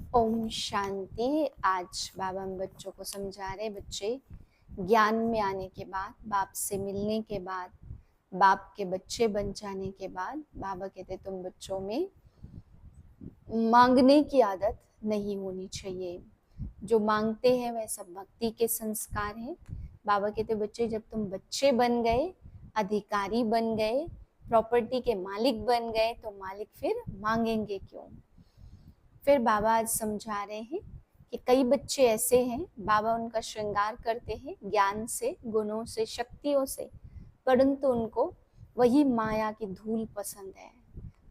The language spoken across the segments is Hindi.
ओम शांति। आज बाबा हम बच्चों को समझा रहे, बच्चे ज्ञान में आने के बाद, बाप से मिलने के बाद, बाप के बच्चे बन जाने के बाद बाबा कहते तुम बच्चों में मांगने की आदत नहीं होनी चाहिए। जो मांगते हैं वह सब भक्ति के संस्कार हैं। बाबा कहते बच्चे जब तुम बच्चे बन गए, अधिकारी बन गए, प्रॉपर्टी के मालिक बन गए तो मालिक फिर मांगेंगे क्यों। फिर बाबा आज समझा रहे हैं कि कई बच्चे ऐसे हैं, बाबा उनका श्रृंगार करते हैं ज्ञान से, गुणों से, शक्तियों से, परंतु उनको वही माया की धूल पसंद है।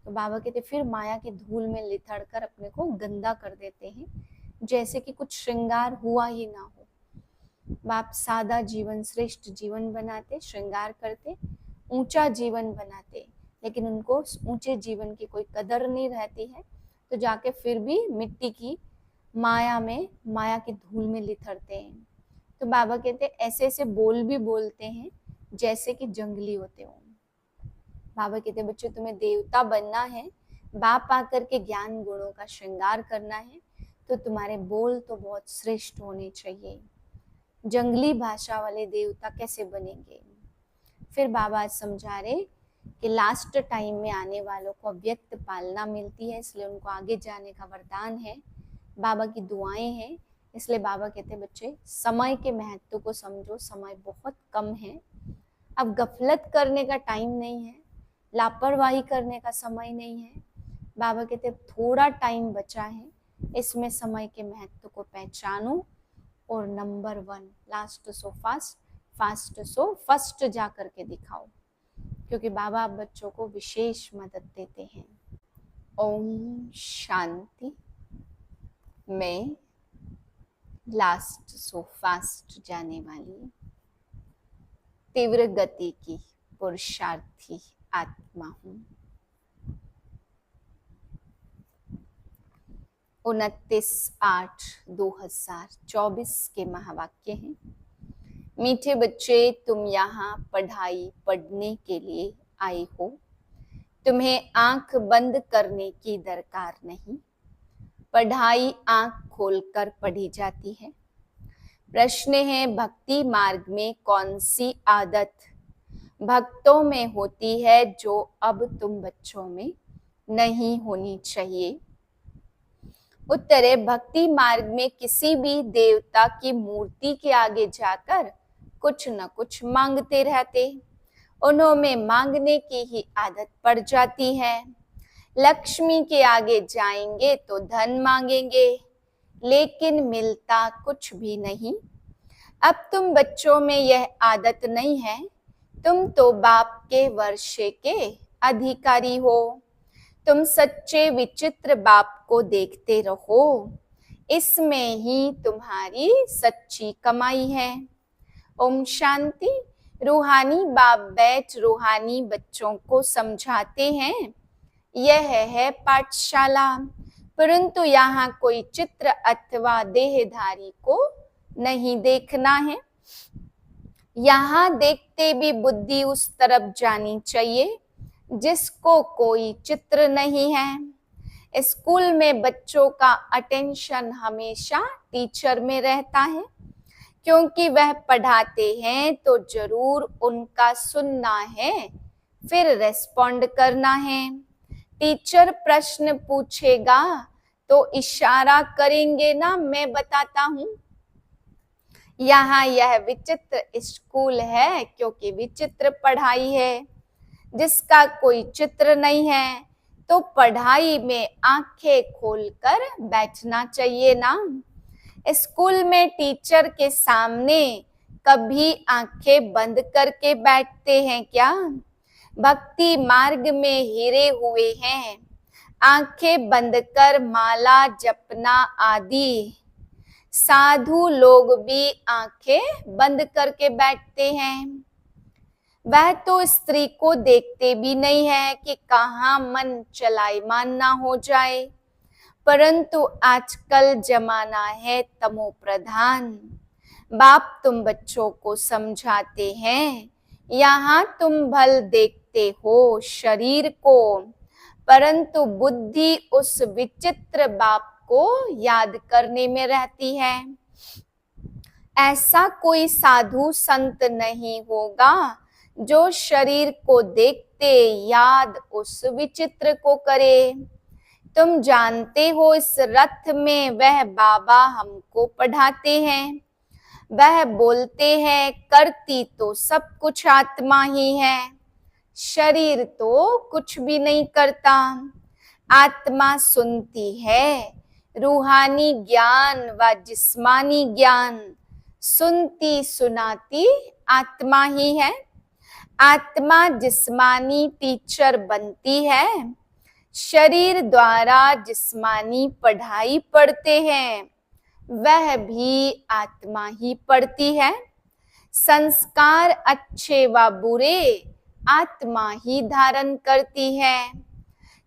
तो बाबा कहते फिर माया की धूल में लिथड़ कर अपने को गंदा कर देते हैं, जैसे कि कुछ श्रृंगार हुआ ही ना हो। बाप सादा जीवन, श्रेष्ठ जीवन बनाते, श्रृंगार करते, ऊंचा जीवन बनाते, लेकिन उनको ऊंचे जीवन की कोई कदर नहीं रहती है, तो जाके फिर भी मिट्टी की माया में, माया की धूल में लिथड़ते हैं। तो बाबा कहते ऐसे ऐसे बोल भी बोलते हैं जैसे कि जंगली होते हो। बाबा कहते बच्चे तुम्हें देवता बनना है, बाप आकर के ज्ञान गुणों का श्रृंगार करना है, तो तुम्हारे बोल तो बहुत श्रेष्ठ होने चाहिए। जंगली भाषा वाले देवता कैसे बनेंगे। फिर बाबा आज समझा रहे कि लास्ट टाइम में आने वालों को अव्यक्त पालना मिलती है, इसलिए उनको आगे जाने का वरदान है, बाबा की दुआएं हैं। इसलिए बाबा कहते बच्चे समय के महत्व को समझो, समय बहुत कम है, अब गफलत करने का टाइम नहीं है, लापरवाही करने का समय नहीं है। बाबा कहते थोड़ा टाइम बचा है, इसमें समय के महत्व को पहचानो और number 1 last so fast, fast so first जा करके दिखाओ, क्योंकि बाबा आप बच्चों को विशेष मदद देते हैं। ओम शांति। मैं लास्ट सो फास्ट जाने वाली तीव्र गति की पुरुषार्थी आत्मा हूँ। 29/8/2024 के महावाक्य हैं। मीठे बच्चे, तुम यहाँ पढ़ाई पढ़ने के लिए आए हो, तुम्हें आंख बंद करने की दरकार नहीं, पढ़ाई आंख खोलकर पढ़ी जाती है। प्रश्न है भक्ति मार्ग में कौन सी आदत भक्तों में होती है जो अब तुम बच्चों में नहीं होनी चाहिए। उत्तर है भक्ति मार्ग में किसी भी देवता की मूर्ति के आगे जाकर कुछ न कुछ मांगते रहते, उन्होंने मांगने की ही आदत पड़ जाती है। लक्ष्मी के आगे जाएंगे तो धन मांगेंगे, लेकिन मिलता कुछ भी नहीं। अब तुम बच्चों में यह आदत नहीं है, तुम तो बाप के वर्षे के अधिकारी हो, तुम सच्चे विचित्र बाप को देखते रहो, इसमें ही तुम्हारी सच्ची कमाई है। ओम शांति। रूहानी बाप बैठ रूहानी बच्चों को समझाते हैं, यह है पाठशाला, परंतु यहाँ कोई चित्र अथवा देहधारी को नहीं देखना है। यहाँ देखते भी बुद्धि उस तरफ जानी चाहिए जिसको कोई चित्र नहीं है। स्कूल में बच्चों का अटेंशन हमेशा टीचर में रहता है, क्योंकि वह पढ़ाते हैं तो जरूर उनका सुनना है, फिर रेस्पॉन्ड करना है। टीचर प्रश्न पूछेगा तो इशारा करेंगे ना, मैं बताता हूँ। यहाँ यह विचित्र स्कूल है क्योंकि विचित्र पढ़ाई है। जिसका कोई चित्र नहीं है तो पढ़ाई में आंखें खोलकर बैठना चाहिए ना। स्कूल में टीचर के सामने कभी आंखें बंद करके बैठते हैं क्या? भक्ति मार्ग में हिरे हुए हैं, आंखें बंद कर माला जपना आदि। साधु लोग भी आंखें बंद करके बैठते हैं। वह तो स्त्री को देखते भी नहीं है कि कहाँ मन चलायमान ना हो जाए, परंतु आजकल जमाना है तमो प्रधान। बाप तुम बच्चों को समझाते हैं, यहाँ तुम भल देखते हो शरीर को, परंतु बुद्धि उस विचित्र बाप को याद करने में रहती है। ऐसा कोई साधु संत नहीं होगा जो शरीर को देखते याद उस विचित्र को करे। तुम जानते हो इस रथ में वह बाबा हमको पढ़ाते हैं। वह बोलते हैं करती तो सब कुछ आत्मा ही है, शरीर तो कुछ भी नहीं करता। आत्मा सुनती है, रूहानी ज्ञान व जिस्मानी ज्ञान सुनती सुनाती आत्मा ही है। आत्मा जिस्मानी टीचर बनती है, शरीर द्वारा जिस्मानी पढ़ाई पढ़ते हैं, वह भी आत्मा ही पढ़ती है। संस्कार अच्छे व बुरे आत्मा ही धारण करती है।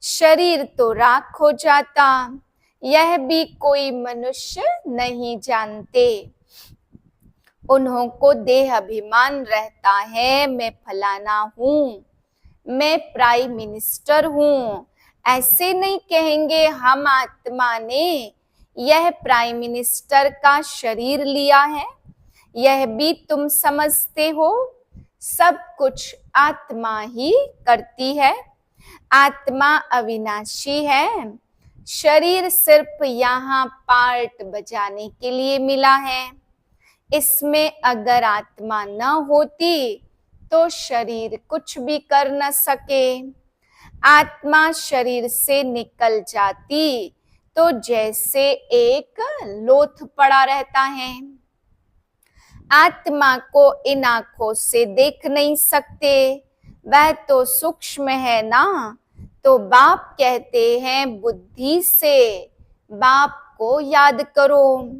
शरीर तो राख हो जाता, यह भी कोई मनुष्य नहीं जानते। उन्हों को देह अभिमान रहता है, मैं फलाना हूँ, मैं प्राइम मिनिस्टर हूँ। ऐसे नहीं कहेंगे हम आत्मा ने यह प्राइम मिनिस्टर का शरीर लिया है। यह भी तुम समझते हो, सब कुछ आत्मा ही करती है। आत्मा अविनाशी है, शरीर सिर्फ यहाँ पार्ट बजाने के लिए मिला है। इसमें अगर आत्मा न होती तो शरीर कुछ भी कर न सके। आत्मा शरीर से निकल जाती तो जैसे एक लोथ पड़ा रहता है। आत्मा को इन आंखों से देख नहीं सकते, वह तो सूक्ष्म है ना। तो बाप कहते हैं बुद्धि से बाप को याद करो।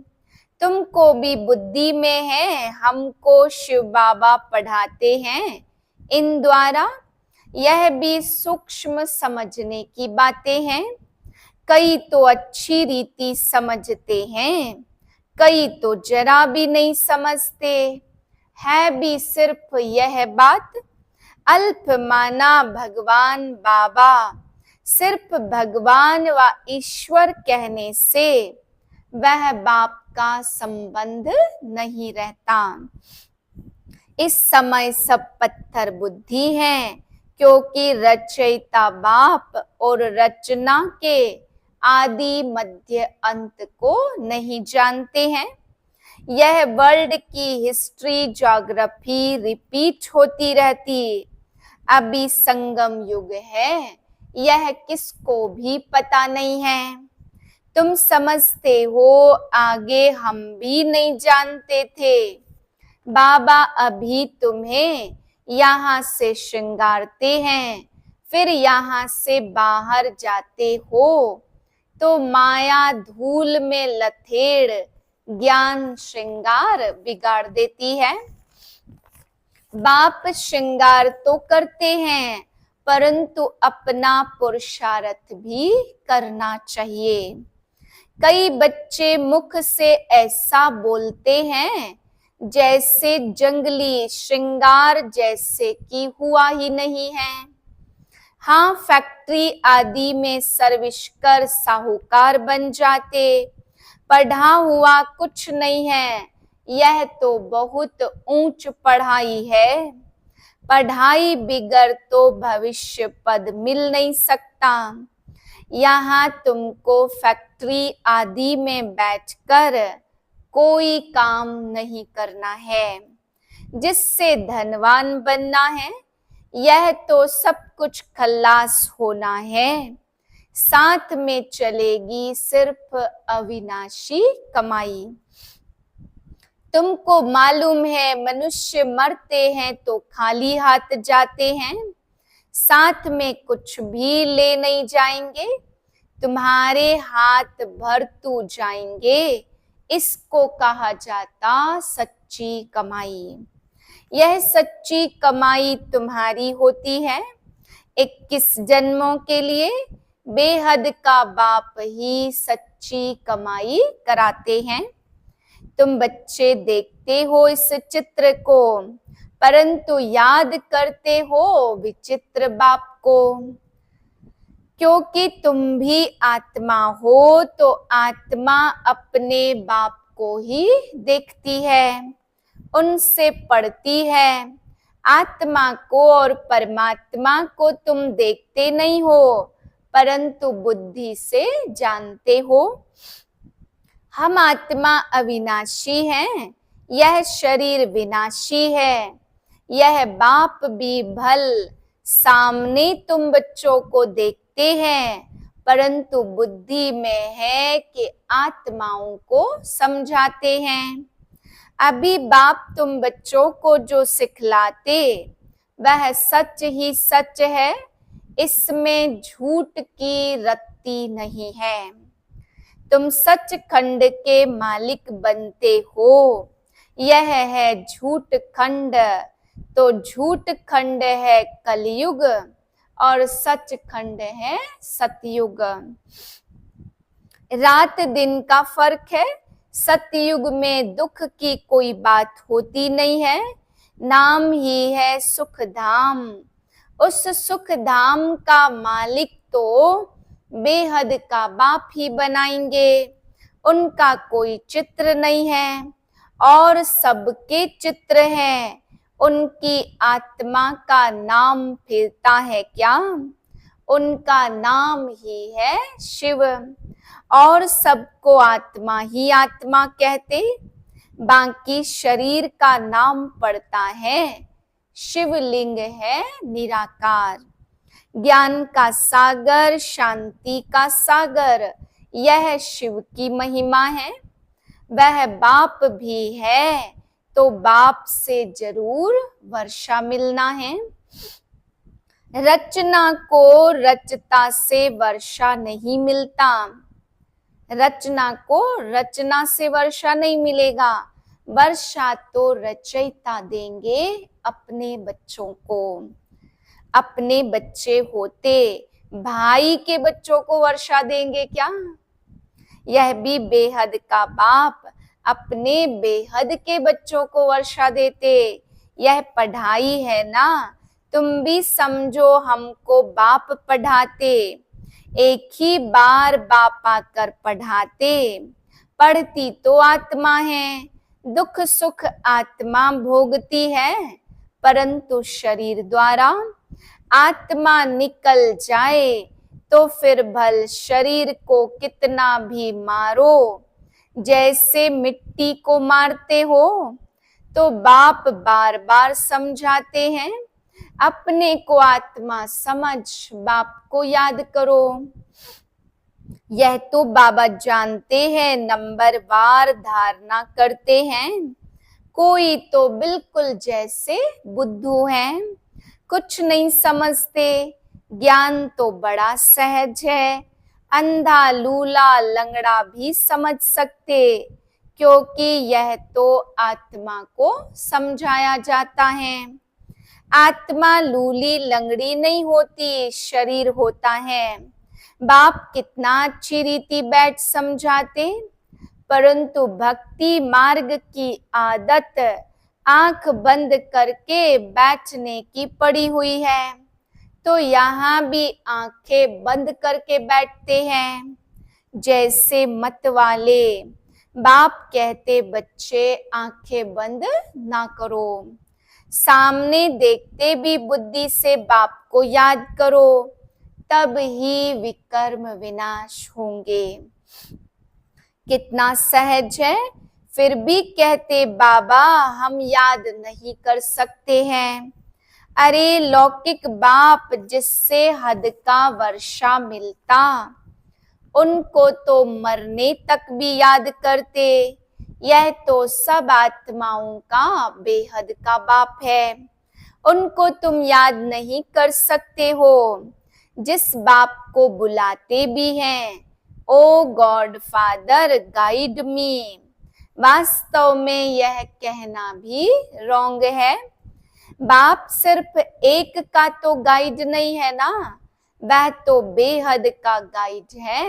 तुमको भी बुद्धि में है, हमको शिव बाबा पढ़ाते हैं इन द्वारा। यह भी सूक्ष्म समझने की बातें हैं। कई तो अच्छी रीति समझते हैं, कई तो जरा भी नहीं समझते। है भी सिर्फ यह बात, अल्प माना भगवान बाबा। सिर्फ भगवान व ईश्वर कहने से वह बाप का संबंध नहीं रहता। इस समय सब पत्थर बुद्धि हैं, क्योंकि रचयिता बाप और रचना के आदि मध्य अंत को नहीं जानते हैं। यह वर्ल्ड की हिस्ट्री ज्योग्राफी रिपीट होती रहती। अभी संगम युग है, यह किसको भी पता नहीं है। तुम समझते हो, आगे हम भी नहीं जानते थे। बाबा अभी तुम्हें यहाँ से श्रृंगारते हैं, फिर यहाँ से बाहर जाते हो तो माया धूल में लथेड़ ज्ञान श्रृंगार बिगाड़ देती है। बाप श्रृंगार तो करते हैं, परंतु अपना पुरुषार्थ भी करना चाहिए। कई बच्चे मुख से ऐसा बोलते हैं जैसे जंगली श्रृंगार जैसे कि हुआ ही नहीं है। हाँ, फैक्ट्री आदि में सर्विस कर साहूकार बन जाते, पढ़ा हुआ कुछ नहीं है। यह तो बहुत ऊंच पढ़ाई है। पढ़ाई बिगर तो भविष्य पद मिल नहीं सकता। यहाँ तुमको फैक्ट्री आदि में बैठकर कोई काम नहीं करना है। जिससे धनवान बनना है, यह तो सब कुछ खल्लास होना है। साथ में चलेगी सिर्फ अविनाशी कमाई। तुमको मालूम है मनुष्य मरते हैं तो खाली हाथ जाते हैं, साथ में कुछ भी ले नहीं जाएंगे। तुम्हारे हाथ भरतू जाएंगे, इसको कहा जाता सच्ची कमाई। यह सच्ची कमाई तुम्हारी होती है। 21 जन्मों के लिए बेहद का बाप ही सच्ची कमाई कराते हैं। तुम बच्चे देखते हो इस चित्र को, परंतु याद करते हो विचित्र बाप को। क्योंकि तुम भी आत्मा हो तो आत्मा अपने बाप को ही देखती है, उनसे पढ़ती है। आत्मा को और परमात्मा को तुम देखते नहीं हो, परंतु बुद्धि से जानते हो। हम आत्मा अविनाशी हैं, यह शरीर विनाशी है। यह बाप भी भल सामने तुम बच्चों को देखते हैं, परंतु बुद्धि में है कि आत्माओं को समझाते हैं। अभी बाप तुम बच्चों को जो सिखलाते वह सच ही सच है, इसमें झूठ की रत्ती नहीं है। तुम सच खंड के मालिक बनते हो, यह है झूठ खंड। तो झूठ खंड है कलयुग और सच खंड है सतयुग। रात दिन का फर्क है। सतयुग में दुख की कोई बात होती नहीं है, नाम ही है सुख धाम। उस सुख धाम का मालिक तो बेहद का बाप ही बनाएंगे। उनका कोई चित्र नहीं है और सबके चित्र हैं। उनकी आत्मा का नाम फिरता है क्या? उनका नाम ही है शिव। और सबको आत्मा ही आत्मा कहते, बाकी शरीर का नाम पड़ता है। शिवलिंग है निराकार, ज्ञान का सागर, शांति का सागर, यह शिव की महिमा है। वह बाप भी है तो बाप से जरूर वर्षा मिलना है। रचना को रचता से वर्षा नहीं मिलता, रचना को रचना से वर्षा नहीं मिलेगा। वर्षा तो रचयिता देंगे अपने बच्चों को। अपने बच्चे होते भाई के बच्चों को वर्षा देंगे क्या? यह भी बेहद का बाप अपने बेहद के बच्चों को वर्षा देते। यह पढ़ाई है ना, तुम भी समझो हमको बाप पढ़ाते। एक ही बार बाप आकर पढ़ाते। पढ़ती तो आत्मा है, दुख सुख आत्मा भोगती है, परंतु शरीर द्वारा। आत्मा निकल जाए तो फिर भल शरीर को कितना भी मारो, जैसे मिट्टी को मारते हो। तो बाप बार बार समझाते हैं, अपने को आत्मा समझ, बाप को याद करो। यह तो बाबा जानते हैं, नंबरवार धारणा करते हैं। कोई तो बिल्कुल जैसे बुद्धू हैं, कुछ नहीं समझते। ज्ञान तो बड़ा सहज है, अंधा लूला लंगड़ा भी समझ सकते, क्योंकि यह तो आत्मा को समझाया जाता है। आत्मा लूली लंगड़ी नहीं होती, शरीर होता है। बाप कितना अच्छी रीति बैठ समझाते, परंतु भक्ति मार्ग की आदत आंख बंद करके बैठने की पड़ी हुई है। तो यहाँ भी आंखें बंद करके बैठते हैं, जैसे मत वाले। बाप कहते बच्चे आंखें बंद ना करो, सामने देखते भी बुद्धि से बाप को याद करो, तब ही विकर्म विनाश होंगे। कितना सहज है, फिर भी कहते बाबा हम याद नहीं कर सकते हैं। अरे लौकिक बाप जिससे हद का वर्षा मिलता, उनको तो मरने तक भी याद करते। यह तो सब आत्माओं का बेहद का बाप है, उनको तुम याद नहीं कर सकते हो। जिस बाप को बुलाते भी हैं, ओ गॉड फादर गाइड मी, वास्तव में यह कहना भी रॉन्ग है। बाप सिर्फ एक का तो गाइड नहीं है ना, वह तो बेहद का गाइड है।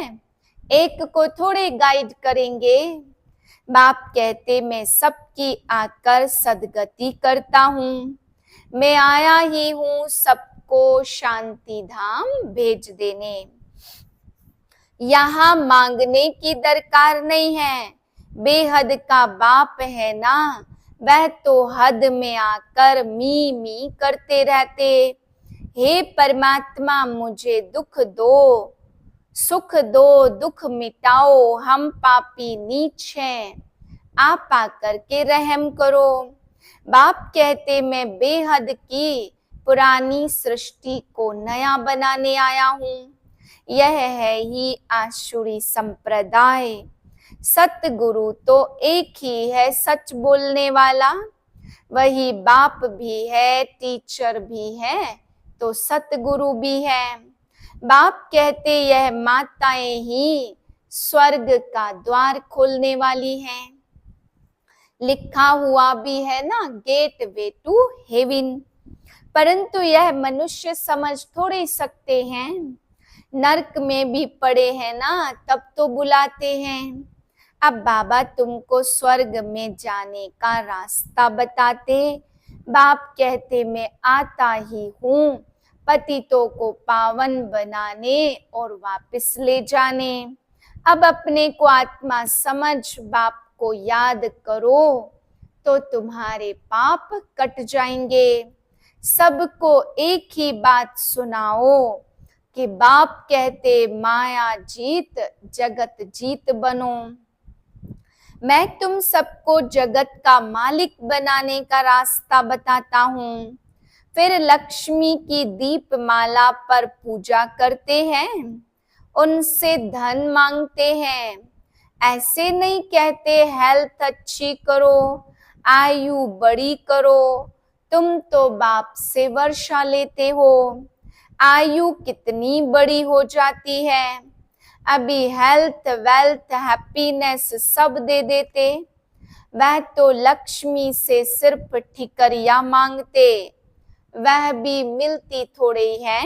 एक को थोड़े गाइड करेंगे। बाप कहते मैं सबकी आकर सदगति करता हूँ, मैं आया ही हूँ सबको शांति धाम भेज देने। यहाँ मांगने की दरकार नहीं है, बेहद का बाप है ना, वह तो हद में आकर मी मी करते रहते। हे परमात्मा मुझे दुख दो, सुख दो, दुख मिटाओ, हम पापी नीच हैं, आप आकर के रहम करो। बाप कहते मैं बेहद की पुरानी सृष्टि को नया बनाने आया हूँ। यह है ही आसुरी संप्रदाय। सतगुरु तो एक ही है सच बोलने वाला, वही बाप भी है, टीचर भी है, तो सतगुरु भी है। बाप कहते यह माताएं ही स्वर्ग का द्वार खोलने वाली हैं। लिखा हुआ भी है ना, गेट वे टू हेवन, परंतु यह मनुष्य समझ थोड़े सकते हैं। नरक में भी पड़े हैं ना, तब तो बुलाते हैं। अब बाबा तुमको स्वर्ग में जाने का रास्ता बताते। बाप कहते मैं आता ही हूँ पतितों को पावन बनाने और वापस ले जाने। अब अपने को आत्मा समझ बाप को याद करो तो तुम्हारे पाप कट जाएंगे। सबको एक ही बात सुनाओ कि बाप कहते माया जीत जगत जीत बनो। मैं तुम सबको जगत का मालिक बनाने का रास्ता बताता हूँ। फिर लक्ष्मी की दीप माला पर पूजा करते हैं, उनसे धन मांगते हैं। ऐसे नहीं कहते हेल्थ अच्छी करो, आयु बड़ी करो। तुम तो बाप से वर्षा लेते हो, आयु कितनी बड़ी हो जाती है। अभी हेल्थ वेल्थ हैप्पीनेस सब दे देते। वह तो लक्ष्मी से सिर्फ ठिकरिया मांगते, वह भी मिलती थोड़ी है।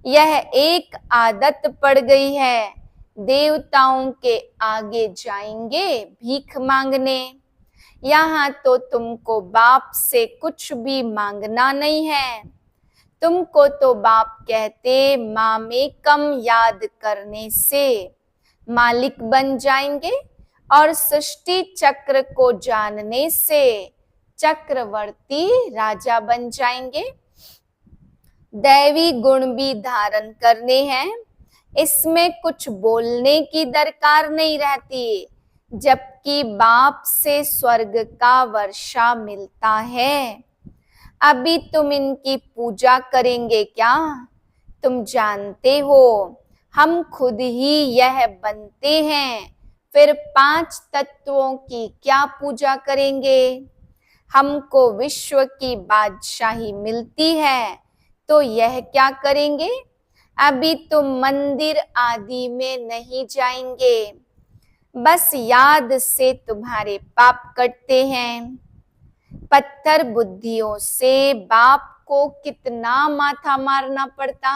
यह एक आदत पड़ गई है, देवताओं के आगे जाएंगे भीख मांगने। यहाँ तो तुमको बाप से कुछ भी मांगना नहीं है। तुमको तो बाप कहते माँ में कम याद करने से मालिक बन जाएंगे और सृष्टि चक्र को जानने से चक्रवर्ती राजा बन जाएंगे। दैवी गुण भी धारण करने हैं, इसमें कुछ बोलने की दरकार नहीं रहती, जबकि बाप से स्वर्ग का वर्षा मिलता है। अभी तुम इनकी पूजा करेंगे क्या? तुम जानते हो हम खुद ही यह बनते हैं, फिर 5 तत्वों की क्या पूजा करेंगे? हमको विश्व की बादशाही मिलती है तो यह क्या करेंगे? अभी तुम मंदिर आदि में नहीं जाएंगे, बस याद से तुम्हारे पाप कटते हैं। पत्थर बुद्धियों से बाप को कितना माथा मारना पड़ता।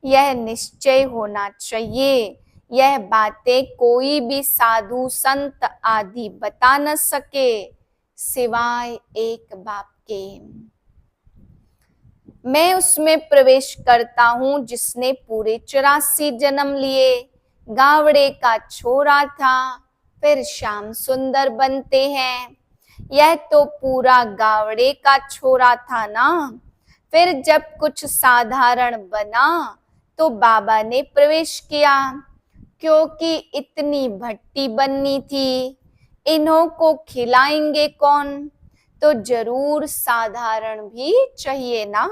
यह निश्चय होना चाहिए, यह बातें कोई भी साधु संत आदि बता न सके सिवाय एक बाप के। मैं उसमें प्रवेश करता हूँ जिसने पूरे 84 जन्म लिए। गावड़े का छोरा था, फिर श्याम सुंदर बनते हैं। यह तो पूरा गावड़े का छोरा था ना। फिर जब कुछ साधारण बना तो बाबा ने प्रवेश किया, क्योंकि इतनी भट्टी बननी थी। इन्हों को खिलाएंगे कौन, तो जरूर साधारण भी चाहिए ना।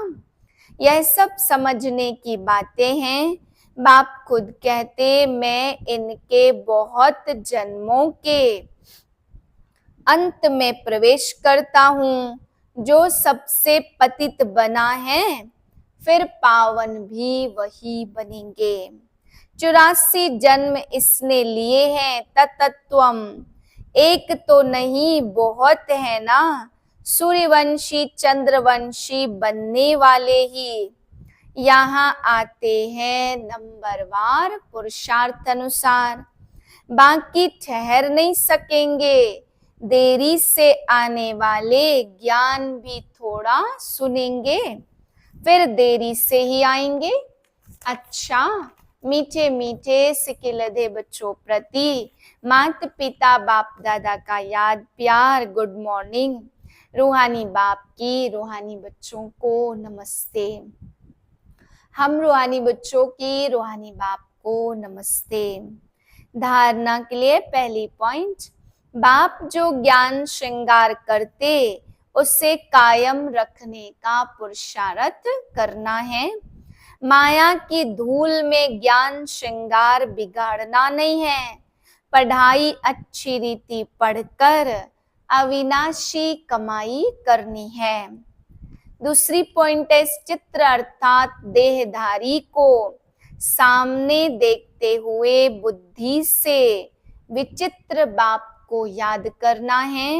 यह सब समझने की बातें हैं। बाप खुद कहते मैं इनके बहुत जन्मों के अंत में प्रवेश करता हूँ। जो सबसे पतित बना है फिर पावन भी वही बनेंगे। 84 जन्म इसने लिए हैं तत्त्वम, एक तो नहीं बहुत है ना। सूर्यवंशी चंद्रवंशी बनने वाले ही यहाँ आते हैं नंबरवार पुरुषार्थ अनुसार। बाकी ठहर नहीं सकेंगे। देरी से आने वाले ज्ञान भी थोड़ा सुनेंगे, फिर देरी से ही आएंगे। अच्छा, मीठे मीठे सिकिलधे बच्चों प्रति माता पिता बाप दादा का याद प्यार गुड मॉर्निंग। रूहानी बाप की रूहानी बच्चों को नमस्ते। हम रूहानी बच्चों की रूहानी बाप को नमस्ते। धारणा के लिए पहली पॉइंट, बाप जो ज्ञान श्रृंगार करते उसे कायम रखने का पुरुषार्थ करना है। माया की धूल में ज्ञान श्रृंगार बिगाड़ना नहीं है, पढ़ाई अच्छी रीति पढ़कर अविनाशी कमाई करनी है। दूसरी पॉइंट है, चित्र अर्थात देहधारी को सामने देखते हुए बुद्धि से विचित्र बाप को याद करना है।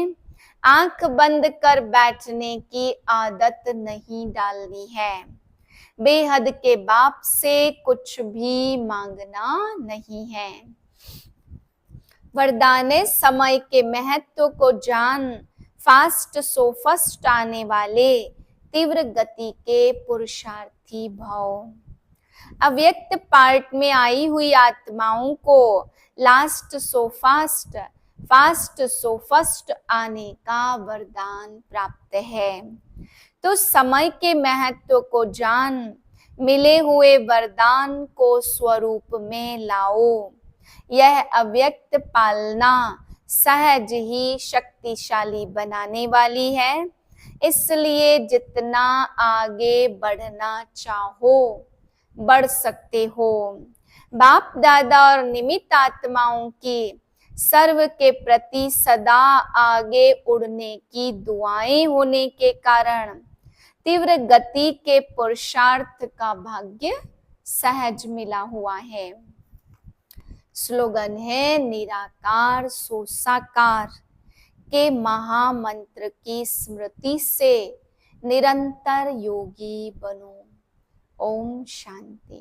आंख बंद कर बैठने की आदत नहीं डालनी है। बेहद के बाप से कुछ भी मांगना नहीं है। वरदान है, समय के महत्व को जान फास्ट सो फर्स्ट आने वाले तीव्र गति के पुरुषार्थी भाव। अव्यक्त पार्ट में आई हुई आत्माओं को last so fast fast so first आने का वरदान प्राप्त है। तो समय के महत्व को जान मिले हुए वरदान को स्वरूप में लाओ। यह अव्यक्त पालना सहज ही शक्तिशाली बनाने वाली है। इसलिए जितना आगे बढ़ना चाहो बढ़ सकते हो। बाप दादा और निमित्त आत्माओं की सर्व के प्रति सदा आगे उड़ने की दुआएं होने के कारण तीव्र गति के पुरुषार्थ का भाग्य सहज मिला हुआ है। स्लोगन है, निराकार सो साकार के महामंत्र की स्मृति से निरंतर योगी बनो। ओम शांति।